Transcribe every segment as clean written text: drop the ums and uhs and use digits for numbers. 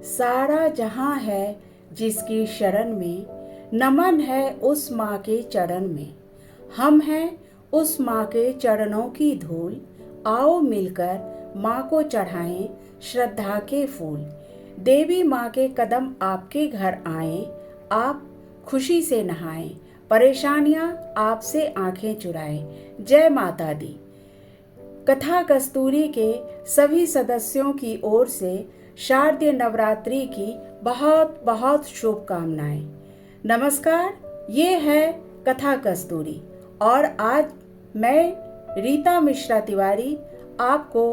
सारा जहां है जिसकी शरण में, नमन है उस माँ के चरण में। हम हैं उस माँ के चरणों की धूल, आओ मिलकर माँ को चढ़ाएं श्रद्धा के फूल। देवी माँ के कदम आपके घर आएं, आप खुशी से नहाएं, परेशानियां आपसे आंखें चुराएं। जय माता दी। कथा कस्तूरी के सभी सदस्यों की ओर से शारदीय नवरात्रि की बहुत बहुत शुभकामनाएं। नमस्कार, ये है कथा कस्तूरी और आज मैं रीता मिश्रा तिवारी आपको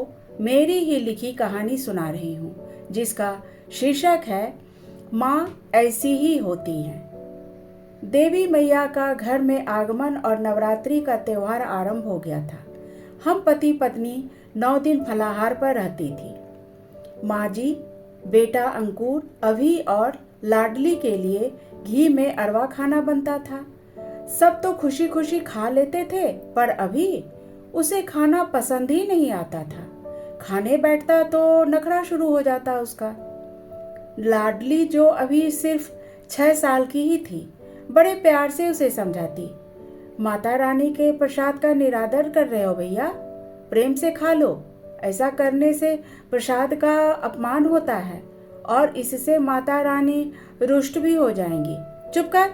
मेरी ही लिखी कहानी सुना रही हूँ, जिसका शीर्षक है माँ ऐसी ही होती हैं। देवी मैया का घर में आगमन और नवरात्रि का त्योहार आरंभ हो गया था। हम पति पत्नी 9 दिन फलाहार पर रहती थी। माँ जी, बेटा अंकुर, अभी और लाडली के लिए घी में अरवा खाना बनता था। सब तो खुशी खुशी खा लेते थे, पर अभी उसे खाना पसंद ही नहीं आता था। खाने बैठता तो नखरा शुरू हो जाता उसका। लाडली, जो अभी सिर्फ 6 साल की ही थी, बड़े प्यार से उसे समझाती, माता रानी के प्रसाद का निरादर कर रहे हो भैया, प्रेम से खा लो। ऐसा करने से प्रसाद का अपमान होता है और इससे माता रानी रुष्ट भी हो जाएंगी। चुप कर,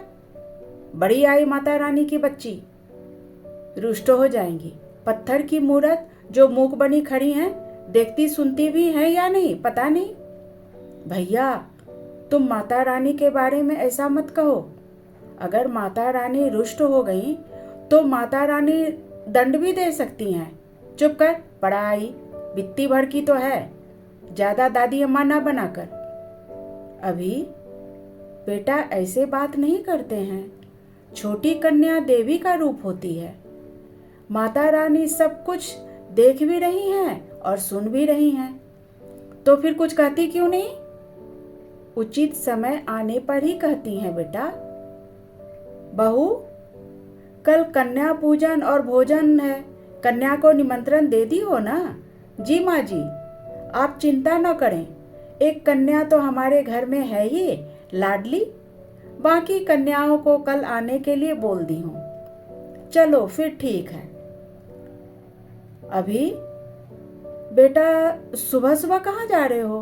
बड़ी आई माता रानी की बच्ची, रुष्ट हो जाएंगी। पत्थर की मूरत जो मूक बनी खड़ी हैं, देखती सुनती भी हैं या नहीं पता नहीं। भैया, तुम माता रानी के बारे में ऐसा मत कहो। अगर माता रानी रुष्ट हो गई तो माता रानी दंड भी दे सकती हैं। चुप कर, पढ़ाई बित्ती भर की तो है, ज्यादा दादी अम्मा ना बनाकर। अभी बेटा ऐसे बात नहीं करते हैं, छोटी कन्या देवी का रूप होती है। माता रानी सब कुछ देख भी रही हैं और सुन भी रही हैं, तो फिर कुछ कहती क्यों नहीं? उचित समय आने पर ही कहती हैं बेटा। बहू, कल कन्या पूजन और भोजन है, कन्या को निमंत्रण दे दी हो ना? जी माँ जी, आप चिंता न करें, एक कन्या तो हमारे घर में है ही, लाडली। बाकी कन्याओं को कल आने के लिए बोल दी हूँ। चलो फिर ठीक है। अभी बेटा, सुबह सुबह कहाँ जा रहे हो?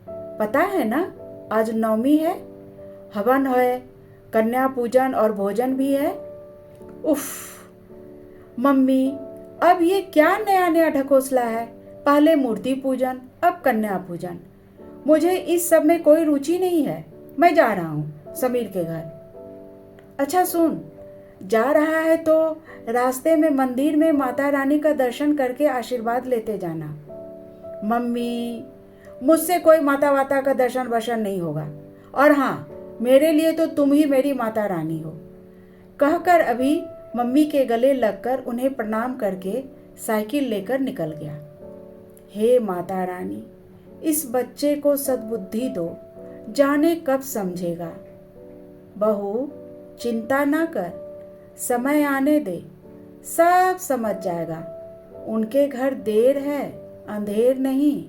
पता है ना, आज नवमी है, हवन है, कन्या पूजन और भोजन भी है। उफ मम्मी, अब ये क्या नया नया ढकोसला है? पहले मूर्ति पूजन, अब कन्या पूजन। मुझे इस सब में कोई रुचि नहीं है। मैं जा रहा हूँ समीर के घर। अच्छा सुन, जा रहा है तो रास्ते में मंदिर में माता रानी का दर्शन करके आशीर्वाद लेते जाना। मम्मी, मुझसे कोई माता वाता का दर्शन वर्शन नहीं होगा, और हाँ, मेरे लिए तो तुम ही मेरी माता रानी हो। कहकर अभी मम्मी के गले लगकर उन्हें प्रणाम करके साइकिल लेकर निकल गया। हे माता रानी, इस बच्चे को सद्बुद्धि दो, जाने कब समझेगा। बहू, चिंता ना कर, समय आने दे, सब समझ जाएगा। उनके घर देर है, अंधेर नहीं।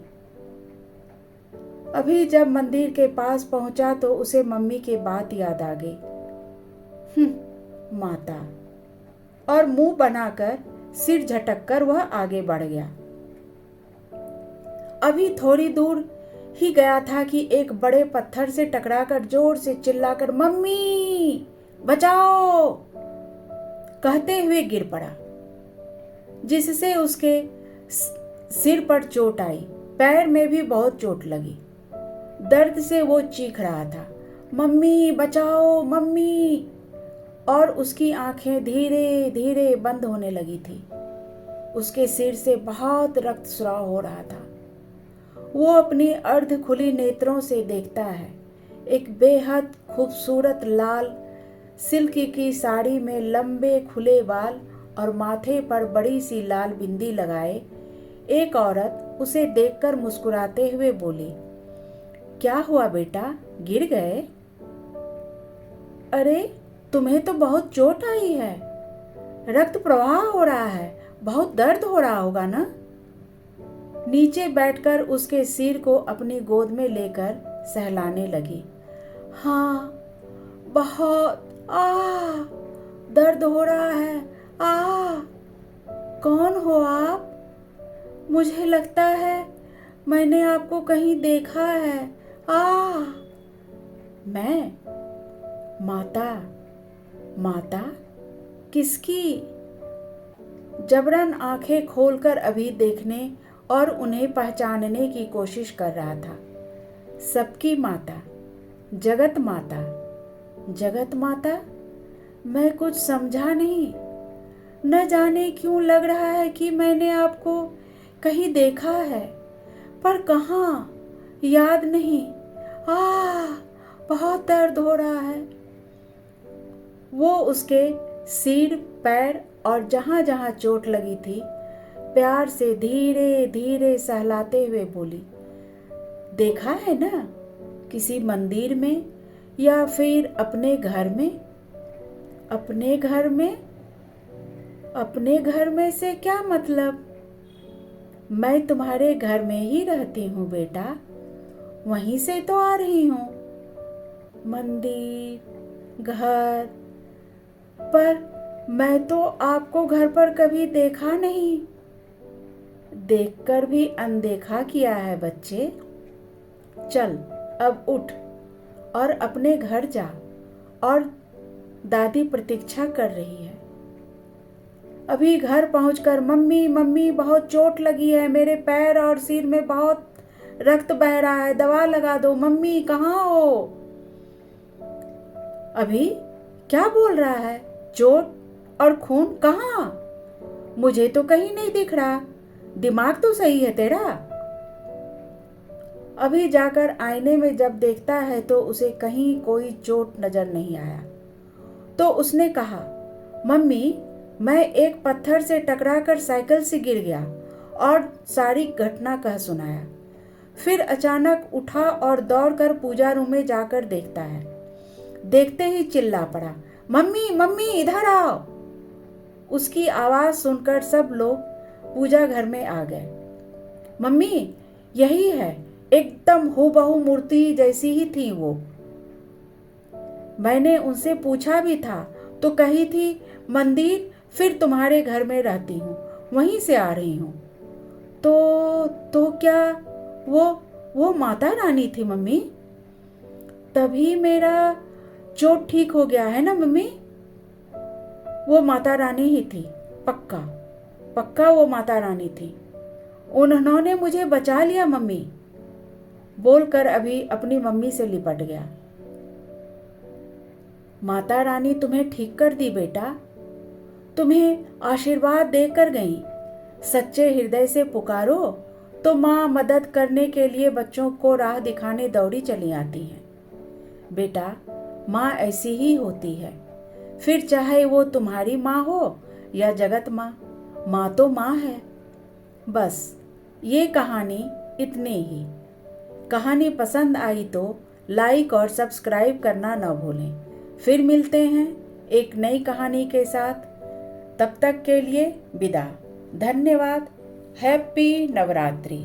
अभी जब मंदिर के पास पहुंचा तो उसे मम्मी की बात याद आ गई। माता, और मुंह बनाकर सिर झटककर वह आगे बढ़ गया। अभी थोड़ी दूर ही गया था कि एक बड़े पत्थर से टकराकर जोर से चिल्लाकर मम्मी बचाओ कहते हुए गिर पड़ा, जिससे उसके सिर पर चोट आई, पैर में भी बहुत चोट लगी। दर्द से वो चीख रहा था, मम्मी बचाओ मम्मी, और उसकी आंखें धीरे धीरे बंद होने लगी थी। उसके सिर से बहुत रक्त स्राव हो रहा था। वो अपनी अर्ध खुली नेत्रों से देखता है। एक बेहद खूबसूरत लाल सिल्क की साड़ी में लंबे खुले बाल और माथे पर बड़ी सी लाल बिंदी लगाए एक औरत उसे देखकर मुस्कुराते हुए बोली, क्या हुआ बेटा, गिर गए? अरे, तुम्हें तो बहुत चोट आई है, रक्त प्रवाह हो रहा है, बहुत दर्द हो रहा होगा ना? नीचे बैठकर उसके सिर को अपनी गोद में लेकर सहलाने लगी। हाँ, बहुत दर्द हो रहा है। कौन हो आप? मुझे लगता है मैंने आपको कहीं देखा है। मैं? माता? माता किसकी? जबरन आंखें खोलकर अभी देखने और उन्हें पहचानने की कोशिश कर रहा था। सबकी माता, जगत माता। जगत माता? मैं कुछ समझा नहीं। न जाने क्यों लग रहा है कि मैंने आपको कहीं देखा है, पर कहाँ, याद नहीं। बहुत दर्द हो रहा है। वो उसके सिर, पैर और जहाँ जहाँ चोट लगी थी प्यार से धीरे धीरे सहलाते हुए बोली, देखा है ना, किसी मंदिर में या फिर अपने घर में? अपने घर में? अपने घर में से क्या मतलब? मैं तुम्हारे घर में ही रहती हूँ बेटा, वहीं से तो आ रही हूँ। मंदिर, घर, पर मैं तो आपको घर पर कभी देखा नहीं। देखकर भी अनदेखा किया है बच्चे। चल अब उठ और अपने घर जा, और दादी प्रतीक्षा कर रही है। अभी घर पहुंचकर मम्मी मम्मी बहुत चोट लगी है, मेरे पैर और सिर में बहुत रक्त बह रहा है, दवा लगा दो। मम्मी कहाँ हो? अभी क्या बोल रहा है? चोट और खून कहाँ? मुझे तो कहीं नहीं दिख रहा। दिमाग तो सही है तेरा? अभी जाकर आईने में जब देखता है तो उसे कहीं कोई चोट नजर नहीं आया। तो उसने कहा, मम्मी मैं एक पत्थर से टकराकर साइकिल से गिर गया, और सारी घटना कह सुनाया। फिर अचानक उठा और दौड़कर पूजा रूम में जाकर देखता है। देखते ही चिल्ला पड़ा, मम्मी मम्मी इधर आओ। उसकी आवाज सुनकर सब लोग पूजा घर में आ गए। मम्मी यही है, एकदम हूबहू मूर्ति जैसी ही थी वो। मैंने उनसे पूछा भी था तो कही थी मंदिर, फिर तुम्हारे घर में रहती हूँ, वहीं से आ रही हूँ। तो क्या वो माता रानी थी मम्मी? तभी मेरा चोट ठीक हो गया है ना मम्मी? वो माता रानी ही थी, पक्का पक्का वो माता रानी थी। उन्होंने मुझे बचा लिया मम्मी, बोलकर अभी अपनी मम्मी से लिपट गया। माता रानी तुम्हें ठीक कर दी बेटा, तुम्हें आशीर्वाद देकर गई। सच्चे हृदय से पुकारो तो माँ मदद करने के लिए बच्चों को राह दिखाने दौड़ी चली आती है। बेटा, माँ ऐसी ही होती है, फिर चाहे वो तुम्हारी माँ हो या जगत माँ, माँ तो माँ है। बस ये कहानी इतनी ही। कहानी पसंद आई तो लाइक और सब्सक्राइब करना न भूलें। फिर मिलते हैं एक नई कहानी के साथ। तब तक के लिए विदा। धन्यवाद। हैप्पी नवरात्रि।